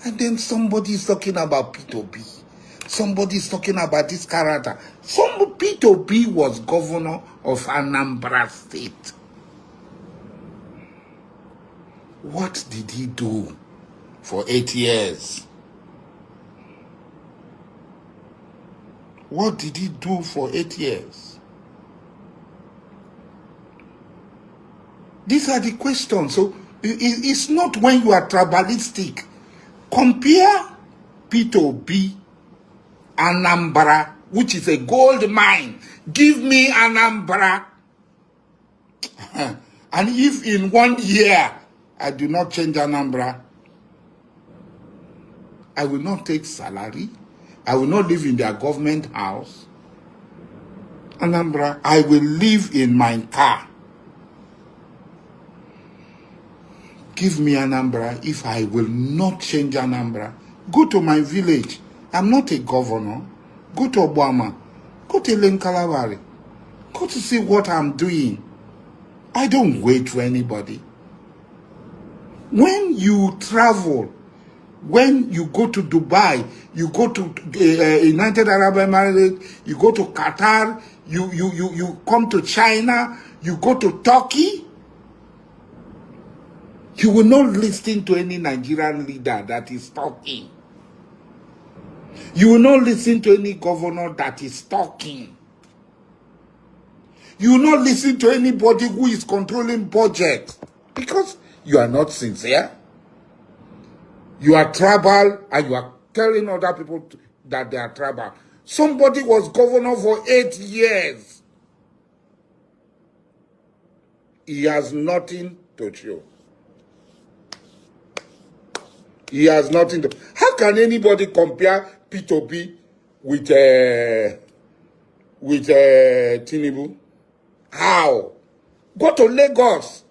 And then somebody is talking about P2B. Somebody is talking about this character. Some P2B was governor of Anambra State. What did he do for 8 years? What did he do for 8 years? These are the questions. So it's not when you are tribalistic. Compare P2B, Anambra, which is a gold mine. Give me Anambra. And if in 1 year I do not change Anambra, I will not take salary. I will not live in their government house. Anambra, I will live in my car. Give me Anambra if I will not change Anambra. Go to my village. I'm not a governor. Go to Obama. Go to Lenkalawari. Go to see what I'm doing. I don't wait for anybody. When you travel, when you go to Dubai, you go to United Arab Emirates, you go to Qatar, you come to China, you go to Turkey, you will not listen to any Nigerian leader that is talking. You will not listen to any governor that is talking. You will not listen to anybody who is controlling budget because you are not sincere. You are tribal and you are telling other people that they are tribal. Somebody was governor for 8 years. He has nothing to show. He has nothing to... How can anybody compare P2B with Tinubu? How? Go to Lagos.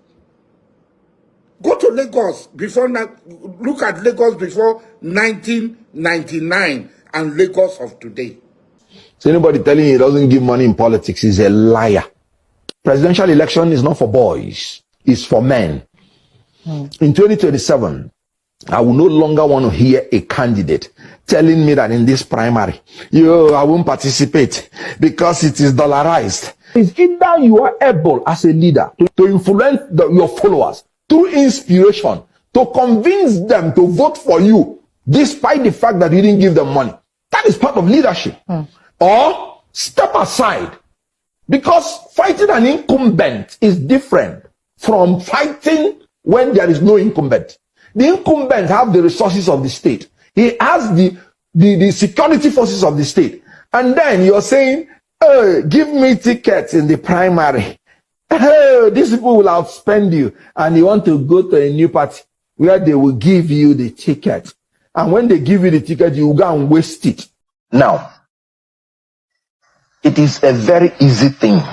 Go to Lagos before... Look at Lagos before 1999 and Lagos of today. So anybody telling you he doesn't give money in politics is a liar. Presidential election is not for boys. It's for men. In 2027... I will no longer want to hear a candidate telling me that in this primary, I won't participate because it is dollarized. It's either you are able as a leader to influence your followers through inspiration, to convince them to vote for you, despite the fact that you didn't give them money. That is part of leadership. Or step aside, because fighting an incumbent is different from fighting when there is no incumbent. The incumbent have the resources of the state. He has the security forces of the state. And then you're saying, oh, give me tickets in the primary. Oh, these people will outspend you. And you want to go to a new party where they will give you the ticket. And when they give you the ticket, you go and waste it. Now, it is a very easy thing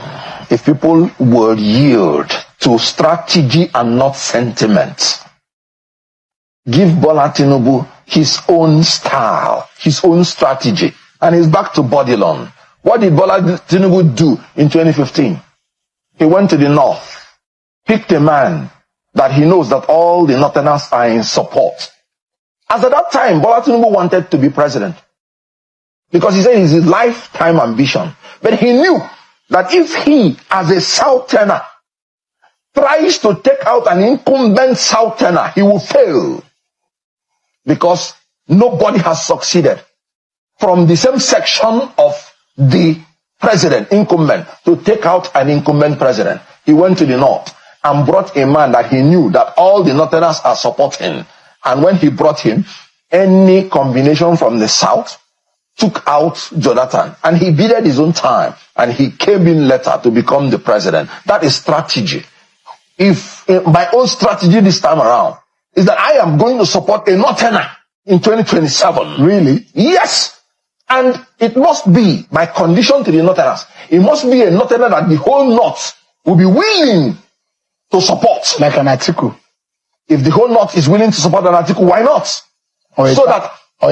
if people will yield to strategy and not sentiment. Give Bola Tinubu his own style, his own strategy, and he's back to Bodilon. What did Bola Tinubu do in 2015? He went to the north, picked a man that he knows that all the northerners are in support. As at that time, Bola Tinubu wanted to be president because he said it's his lifetime ambition. But he knew that if he, as a southerner, tries to take out an incumbent southerner, he will fail. Because nobody has succeeded from the same section of the president, incumbent, to take out an incumbent president. He went to the north and brought a man that he knew that all the northerners are supporting. And when he brought him, any combination from the south took out Jonathan. And he bided his own time. And he came in later to become the president. That is strategy. If my own strategy this time around is that I am going to support a northerner in 2027. Really? Yes. And it must be my condition to the northerners. It must be a northerner that the whole north will be willing to support. Like an article. If the whole north is willing to support an article, why not? Or a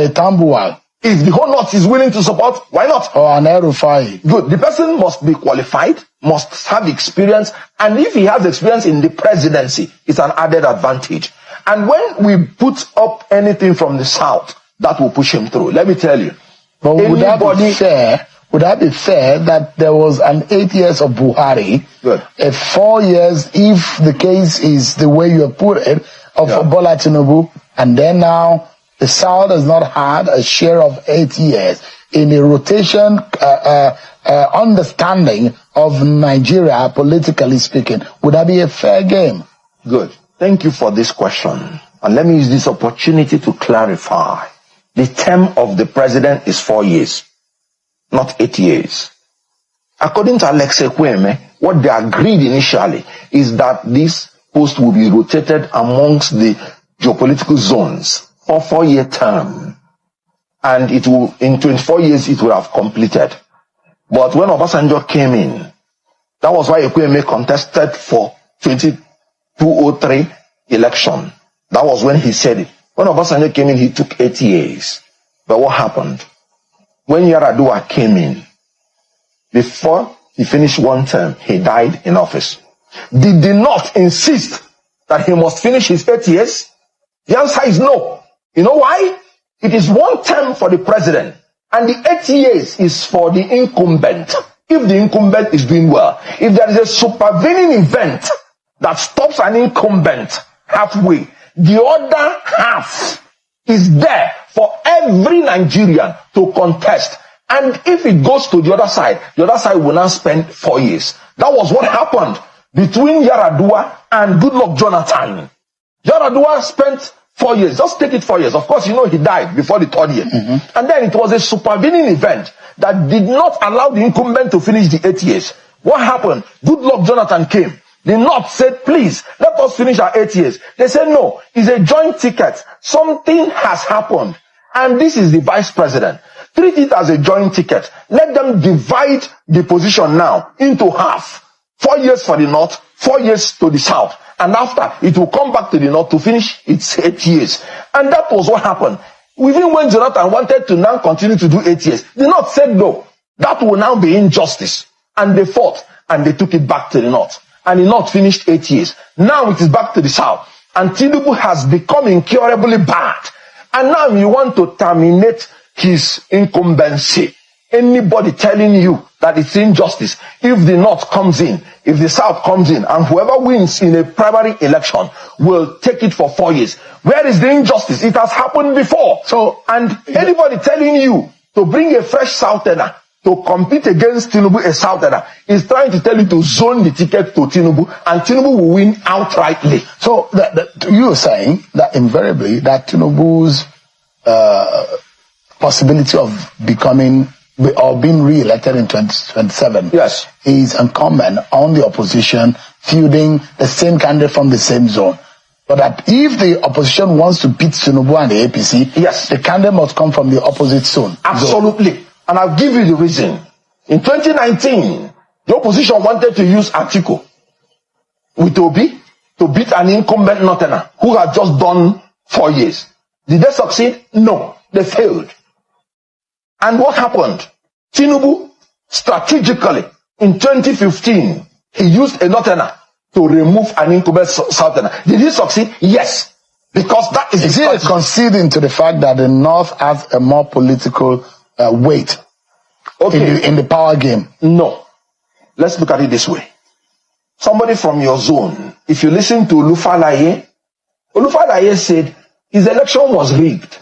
Tambuwal. If the whole north is willing to support, why not? Or an Erufai. Good. The person must be qualified, must have experience, and if he has experience in the presidency, it's an added advantage. And when we put up anything from the south, that will push him through. Let me tell you. But would that be fair? Would that be fair that there was an 8 years of Buhari, a 4 years, if the case is the way you have put it, of Bola Tinubu, and then now the South has not had a share of 8 years in a rotation understanding of Nigeria, politically speaking? Would that be a fair game? Good. Thank you for this question. And let me use this opportunity to clarify. The term of the president is 4 years, not 8 years. According to Alex Ekweme, what they agreed initially is that this post will be rotated amongst the geopolitical zones for 4-year term. And it will, in 24 years, it will have completed. But when Obasanjo came in, that was why Ekweme contested for 2003 election. That was when he said it. When Obasanjo came in, he took 8 years. But what happened? When Yar'Adua came in, before he finished one term, he died in office. Did they not insist that he must finish his 8 years? The answer is no. You know why? It is one term for the president, and the 8 years is for the incumbent. If the incumbent is doing well, if there is a supervening event that stops an incumbent halfway, the other half is there for every Nigerian to contest. And if it goes to the other side will now spend 4 years. That was what happened between Yar'Adua and Goodluck Jonathan. Yar'Adua spent 4 years. Just take it 4 years. Of course, you know he died before the 3rd year. And then it was a supervening event that did not allow the incumbent to finish the 8 years. What happened? Goodluck Jonathan came. The North said, please, let us finish our 8 years. They said, no, it's a joint ticket. Something has happened. And this is the vice president. Treat it as a joint ticket. Let them divide the position now into half. 4 years for the North, 4 years to the South. And after, it will come back to the North to finish its 8 years. And that was what happened. Even when Jonathan wanted to now continue to do 8 years, the North said no. That will now be injustice. And they fought, and they took it back to the North. And the North finished 8 years. Now it is back to the South. And Tinubu has become incurably bad. And now you want to terminate his incumbency. Anybody telling you that it's injustice, if the North comes in, if the South comes in, and whoever wins in a primary election will take it for 4 years. Where is the injustice? It has happened before. So, and anybody telling you to bring a fresh Southerner to compete against Tinubu, a Southerner, is trying to tell you to zone the ticket to Tinubu, and Tinubu will win outrightly. So you are saying that invariably that Tinubu's possibility of becoming or being re-elected in 2027 yes, is incumbent on the opposition fielding the same candidate from the same zone. But that if the opposition wants to beat Tinubu and the APC, yes, the candidate must come from the opposite zone. Absolutely. And I'll give you the reason. In 2019, the opposition wanted to use Atiku with Obi to beat an incumbent Northerner who had just done 4 years. Did they succeed? No, they failed. And what happened? Tinubu, strategically, in 2015, he used a Northerner to remove an incumbent Southerner. Did he succeed? Yes. Because that is he conceding to the fact that the North has a more political weight in the power game? No. Let's look at it this way. Somebody from your zone, if you listen to Olufalaye said his election was rigged.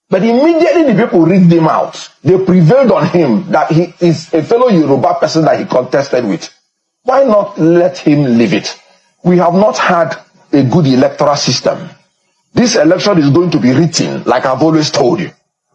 But immediately the people rigged him out. They prevailed on him that he is a fellow Yoruba person that he contested with. Why not let him leave it? We have not had a good electoral system. This election is going to be written, like I've always told you,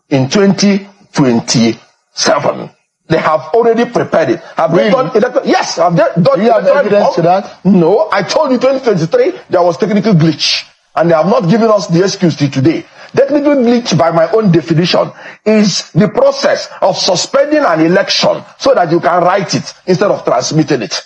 in 2027. They have already prepared it. Have they done electoral? Yes, have they done. Do you have evidence to that? No, I told you 2023 there was technical glitch. And they have not given us the excuse till today. Technical glitch, by my own definition, is the process of suspending an election so that you can write it instead of transmitting it.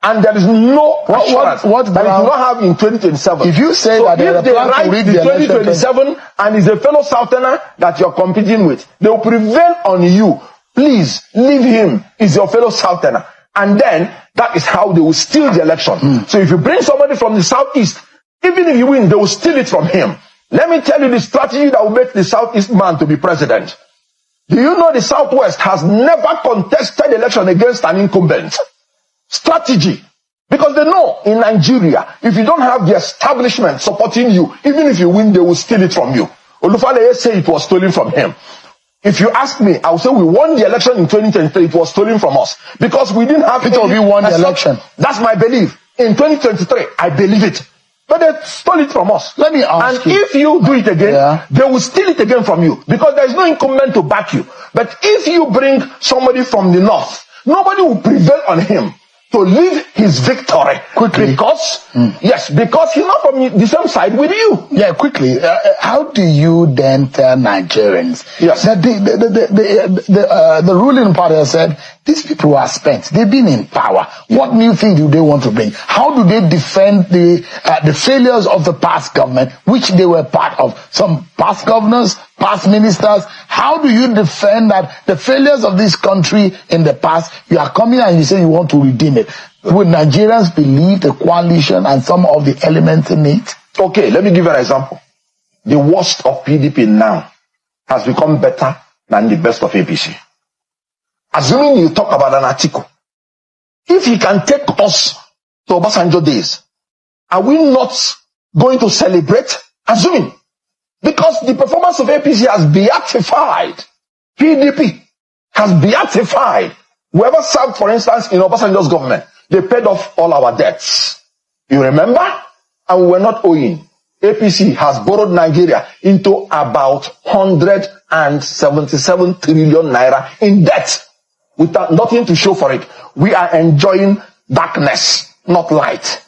And there is no assurance that you do not have in 2027. If you say that if they write the 2027 and is a fellow Southerner that you're competing with, they will prevail on you. Please leave him. He's your fellow Southerner. And then that is how they will steal the election. So if you bring somebody from the Southeast Even if you win, they will steal it from him. Let me tell you the strategy that will make the Southeast man to be president. Do you know the Southwest has never contested election against an incumbent? Strategy. Because they know in Nigeria, if you don't have the establishment supporting you, even if you win, they will steal it from you. Olufaleye say it was stolen from him. If you ask me, I will say we won the election in 2023. It was stolen from us because we didn't have. Peter Obi won the election. That's my belief. In 2023, I believe it. But they stole it from us. Let me ask you. And if you do it again, they will steal it again from you because there is no incumbent to back you. But if you bring somebody from the north, nobody will prevail on him to leave his victory quickly because because he's not from the same side with you. Yeah, quickly. How do you then tell Nigerians that the ruling party has said these people are spent, they've been in power? What new thing do they want to bring? How do they defend the failures of the past government, which they were part of? Some past governors, past ministers. How do you defend that the failures of this country in the past, you are coming and you say you want to redeem it? Would Nigerians believe the coalition and some of the elements in it? Okay, let me give you an example. The worst of PDP now has become better than the best of APC. Assuming you talk about an article, if he can take us to Obasanjo days, are we not going to celebrate? Assuming. Because the performance of APC has beatified. PDP has beatified. Whoever served, for instance, in Obasanjo's government, they paid off all our debts. You remember? And we were not owing. APC has borrowed Nigeria into about 177 trillion naira in debt without nothing to show for it. We are enjoying darkness, not light.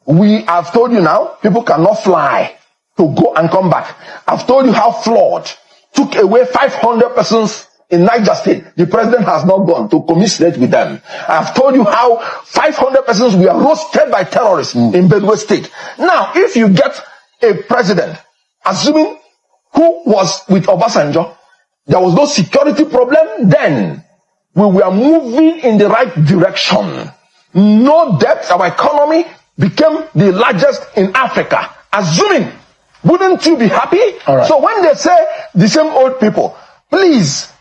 I've told you now, people cannot fly to go and come back. I've told you how flawed took away 500 persons in Niger State. The president has not gone to commiserate with them. I've told you how 500 persons were roasted by terrorists in Benue State. Now, if you get a president, assuming who was with Obasanjo, there was no security problem then. We were moving in the right direction. No debt, our economy became the largest in Africa. Assuming, wouldn't you be happy? Right. So when they say the same old people, please,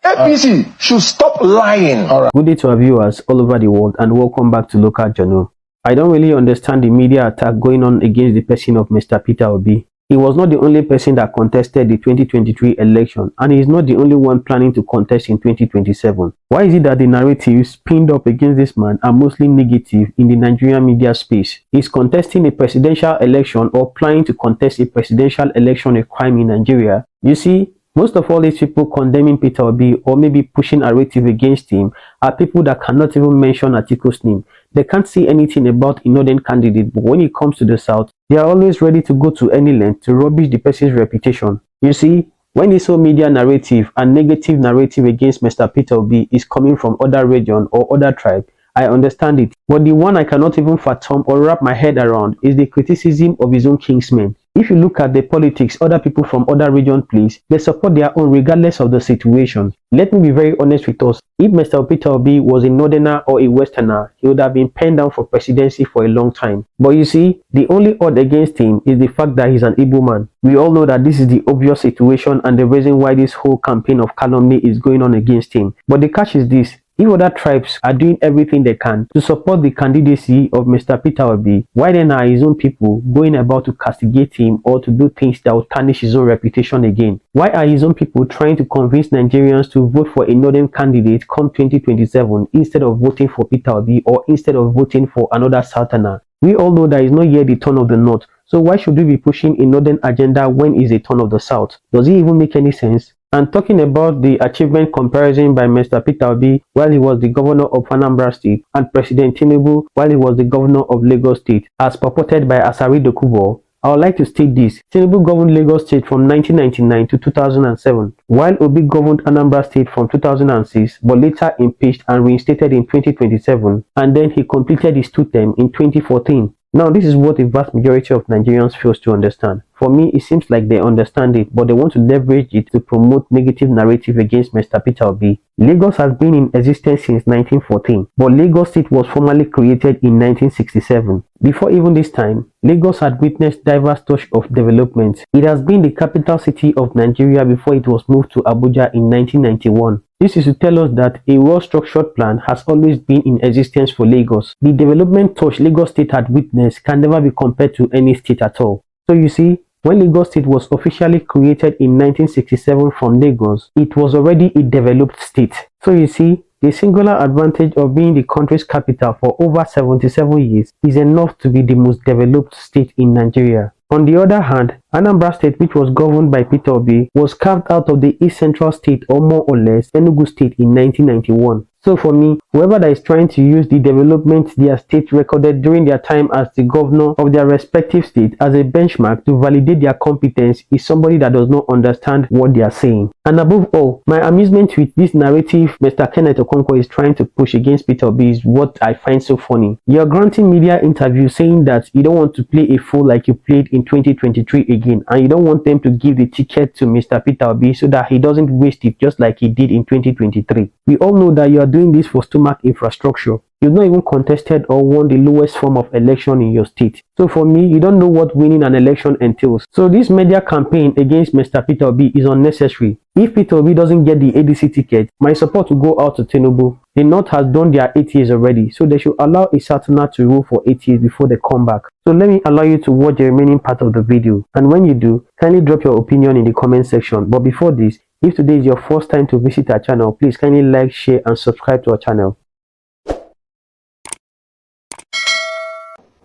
APC should stop lying. Right. Good day to our viewers all over the world and welcome back to Local Journal. I don't really understand the media attack going on against the person of Mr. Peter Obi. He was not the only person that contested the 2023 election, and he is not the only one planning to contest in 2027. Why is it that the narratives pinned up against this man are mostly negative in the Nigerian media space? Is contesting a presidential election or planning to contest a presidential election a crime in Nigeria? You see, most of all these people condemning Peter Obi or maybe pushing a narrative against him are people that cannot even mention Atiku's name. They can't say anything about a northern candidate, but when it comes to the south, they are always ready to go to any length to rubbish the person's reputation. You see, when this whole media narrative and negative narrative against Mr. Peter Obi is coming from other region or other tribe, I understand it. But the one I cannot even fathom or wrap my head around is the criticism of his own kingsmen. If you look at the politics other people from other regions place, they support their own regardless of the situation. Let me be very honest with us. If Mr. Peter Obi was a northerner or a westerner, he would have been penned down for presidency for a long time. But you see, the only odd against him is the fact that he's an Igbo man. We all know that this is the obvious situation and the reason why this whole campaign of calumny is going on against him. But the catch is this. If other tribes are doing everything they can to support the candidacy of Mr. Peter Obi, why then are his own people going about to castigate him or to do things that will tarnish his own reputation again? Why are his own people trying to convince Nigerians to vote for a northern candidate come 2027 instead of voting for Peter Obi or instead of voting for another southerner? We all know that it's not yet the turn of the north, so why should we be pushing a northern agenda when it's a turn of the south? Does it even make any sense? And talking about the achievement comparison by Mr. Peter Obi while he was the governor of Anambra State and President Tinubu while he was the governor of Lagos State, as purported by Asari Dokubo, I would like to state this. Tinubu governed Lagos State from 1999 to 2007, while Obi governed Anambra State from 2006, but later impeached and reinstated in 2027, and then he completed his 2 term in 2014. Now, this is what the vast majority of Nigerians fails to understand. For me, it seems like they understand it, but they want to leverage it to promote negative narrative against Mr. Peter Obi. Lagos has been in existence since 1914, but Lagos State was formally created in 1967. Before even this time, Lagos had witnessed diverse touch of development. It has been the capital city of Nigeria before it was moved to Abuja in 1991. This is to tell us that a well-structured plan has always been in existence for Lagos. The development touch Lagos State had witnessed can never be compared to any state at all. So you see, when Lagos State was officially created in 1967 from Lagos, it was already a developed state. So you see, the singular advantage of being the country's capital for over 77 years is enough to be the most developed state in Nigeria. On the other hand, Anambra State, which was governed by Peter Obi, was carved out of the East Central State, or more or less Enugu State, in 1991. So for me, whoever that is trying to use the development their state recorded during their time as the governor of their respective state as a benchmark to validate their competence is somebody that does not understand what they are saying. And above all, my amusement with this narrative Mr. Kenneth Okonkwo is trying to push against Peter Obi is what I find so funny. You're granting media interviews saying that you don't want to play a fool like you played in 2023 again, and you don't want them to give the ticket to Mr. Peter Obi so that he doesn't waste it just like he did in 2023. We all know that you are doing this for stomach infrastructure. You've not even contested or won the lowest form of election in your state. So for me, you don't know what winning an election entails. So this media campaign against Mr. Peter Obi is unnecessary. If Peter Obi doesn't get the ADC ticket, my support will go out to Tinubu. The North has done their 8 years already, so they should allow a Southern to rule for 8 years before they come back. So let me allow you to watch the remaining part of the video. And when you do, kindly drop your opinion in the comment section. But before this, if today is your first time to visit our channel, please kindly like, share and subscribe to our channel.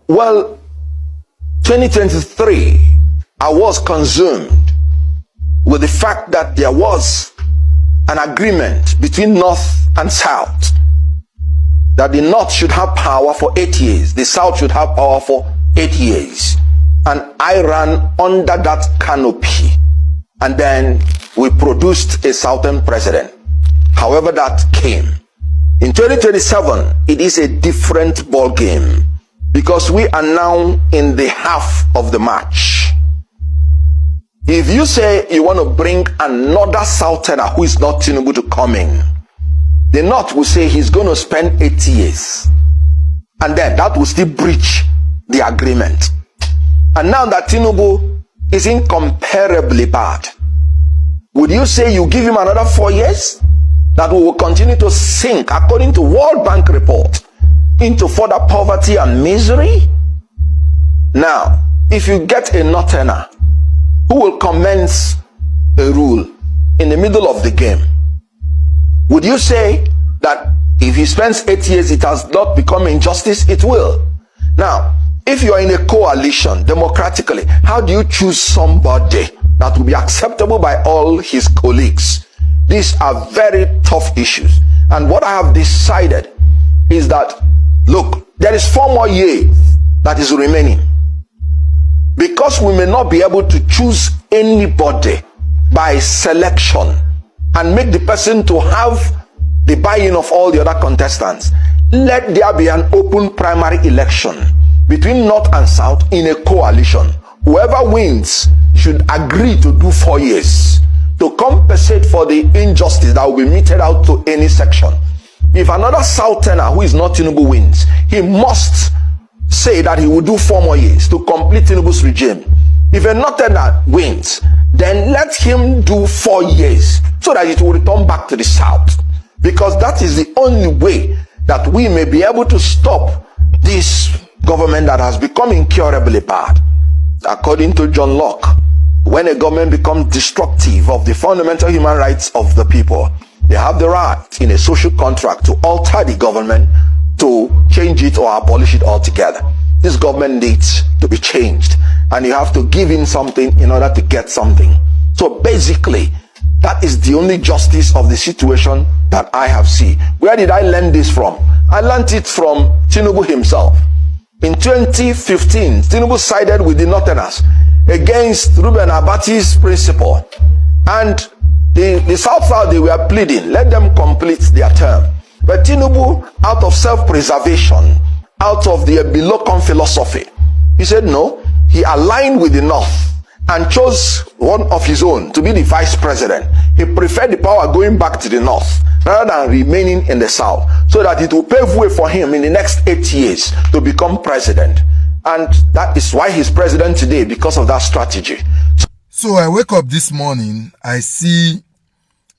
Well, 2023, I was consumed with the fact that there was an agreement between North and South that the North should have power for 8 years, the South should have power for 8 years. And I ran under that canopy. And then we produced a Southern president. However that came. In 2027, it is a different ball game because we are now in the half of the match. If you say you want to bring another Southerner who is not Tinubu to come in, the North will say he's going to spend 8 years. And then that will still breach the agreement. And now that Tinubu is incomparably bad, would you say you give him another 4 years? That we will continue to sink, according to World Bank report, into further poverty and misery? Now, if you get a Northerner who will commence a rule in the middle of the game, would you say that if he spends 8 years, it has not become injustice? It will. Now, if you are in a coalition democratically, how do you choose somebody that will be acceptable by all his colleagues? These are very tough issues. And what I have decided is that, look, there is 4 more years that is remaining. Because we may not be able to choose anybody by selection and make the person to have the buy-in of all the other contestants, let there be an open primary election between North and South in a coalition. Whoever wins should agree to do 4 years to compensate for the injustice that will be meted out to any section. If another Southerner who is not Tinubu wins, he must say that he will do 4 more years to complete Tinubu's regime. If a Northerner wins, then let him do 4 years so that it will return back to the South. Because that is the only way that we may be able to stop this government that has become incurably bad. According to John Locke, when a government becomes destructive of the fundamental human rights of the people, they have the right in a social contract to alter the government, to change it or abolish it altogether. This government needs to be changed, and you have to give in something in order to get something. So basically, that is the only justice of the situation that I have seen. Where did I learn this from? I learned it from Tinubu himself. In 2015, Tinubu sided with the Northerners against Ruben Abati's principle. And the South, they were pleading, let them complete their term. But Tinubu, out of self-preservation, out of the below-come philosophy, he said no. He aligned with the North and chose one of his own to be the vice president. He preferred the power going back to the North rather than remaining in the south, so that it will pave way for him in the next 8 years to become president. And that is why he's president today, because of that strategy. So I wake up this morning, I see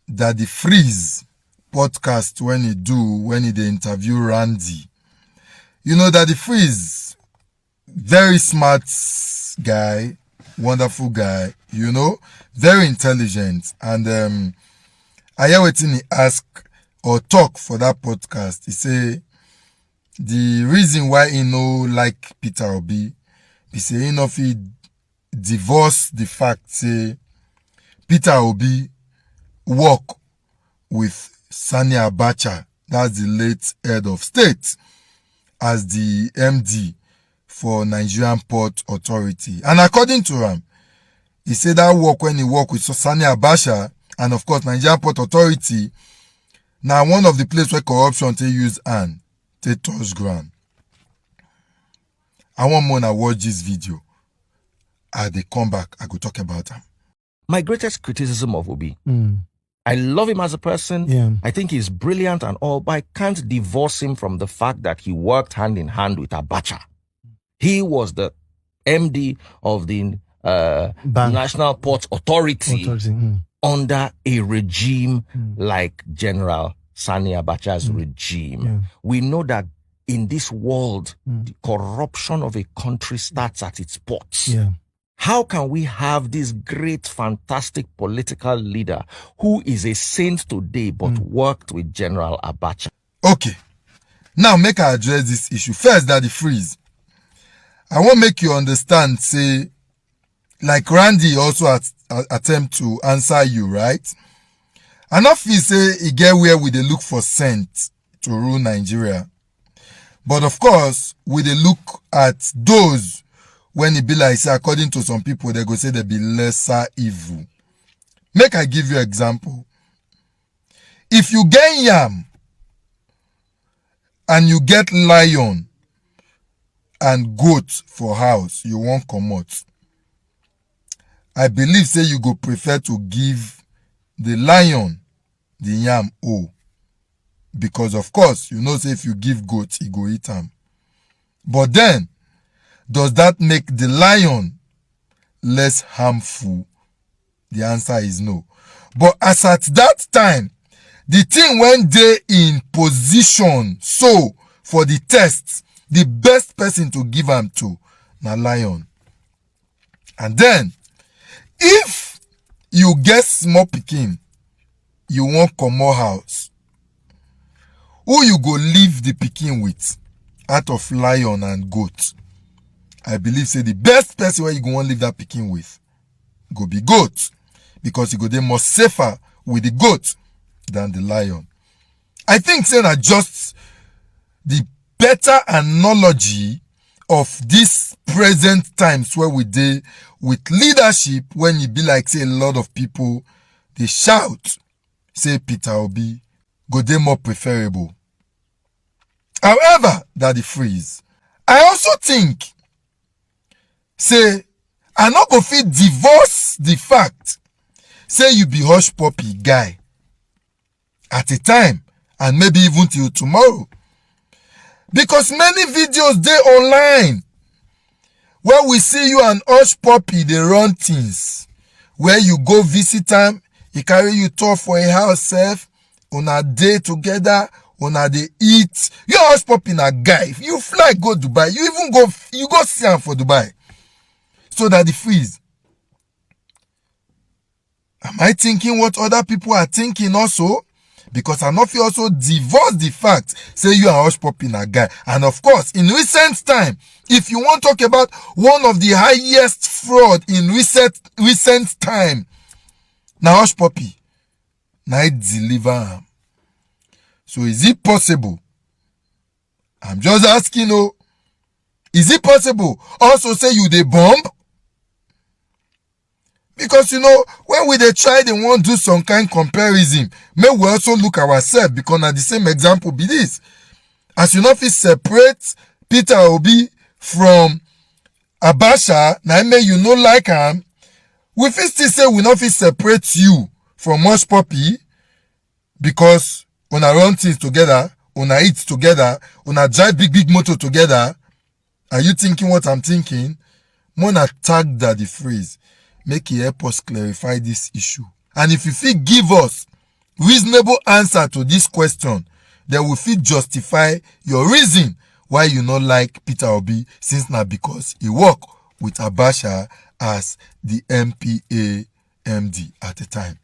that the Freeze podcast when they interview Randy, you know that the Freeze, very smart guy, wonderful guy, you know, very intelligent. And I hear what he ask or talk for that podcast. He say the reason why he no like Peter Obi, he say he no fit divorce the fact say Peter Obi work with Sani Abacha, that's the late head of state, as the MD for Nigerian Port Authority. And according to him, he said that work when he work with Sani Abacha and of course Nigerian Port Authority, now one of the places where corruption they use and they touch ground. I want more to watch this video. As they come back, I go talk about them. My greatest criticism of Obi, I love him as a person. Yeah. I think he's brilliant and all, but I can't divorce him from the fact that he worked hand in hand with Abacha. He was the MD of the National Port Authority under a regime like General Sani Abacha's regime. Yeah. We know that in this world, the corruption of a country starts at its ports. Yeah. How can we have this great, fantastic political leader who is a saint today but worked with General Abacha? Okay. Now make I address this issue. First, that the Freeze. I want make you understand, say, like Randy also attempt to answer you, right? Enough he say he get where we they look for scent to rule Nigeria. But of course, we they look at those when it be like, say, according to some people, they go say they be lesser evil. Make I give you an example. If you get yam and you get lion and goat for house, you won't come out. I believe, say, you go prefer to give the lion the yam because of course, you know, say if you give goat, he go eat them. But then, does that make the lion less harmful? The answer is no. But as at that time, the thing when they in position, so for the test, the best person to give them to, na lion. And then, if you get small pikin, you won't come more house, who you go leave the pikin with out of lion and goat? I believe, say, the best person where you go want leave that pikin with go be goat, because you go dey more safer with the goat than the lion. I think, say, that just the better analogy of this present times where we dey with leadership, when you be like, say, a lot of people they shout, say Peter Obi go dey more preferable. However, that the Freeze, I also think, say, I not go fit divorce the fact, say you be hush puppy guy at a time and maybe even till tomorrow. Because many videos dey online where we see you and hush puppy they run things, where you go visit them, he carry you tour for a house self, on a day together, on a they eat. You hush puppy na guy. You fly go Dubai, you go see him for Dubai. So that the Freeze, am I thinking what other people are thinking also? Because I know if you also divorce the fact, say you are hush puppy na guy. And of course, in recent time, if you want to talk about one of the highest fraud in recent time, na hush puppy, na it deliver him. So is it possible? I'm just asking, is it possible also say you dey bomb? Because, when we dey try, they want to do some kind comparison. May we also look ourselves, because na the same example be this. As you know, if you separate Peter Obi from Abacha, now may you no like him. We fit still say we not fit separate you from Hush Puppy, because Una run things together, una eat together, una drive big motor together. Are you thinking what I'm thinking? Mona tag that the phrase. Make it help us clarify this issue. And if you fit give us reasonable answer to this question, then we fit justify your reason why you not like Peter Obi, since now because he work with Abacha as the MPA MD at the time.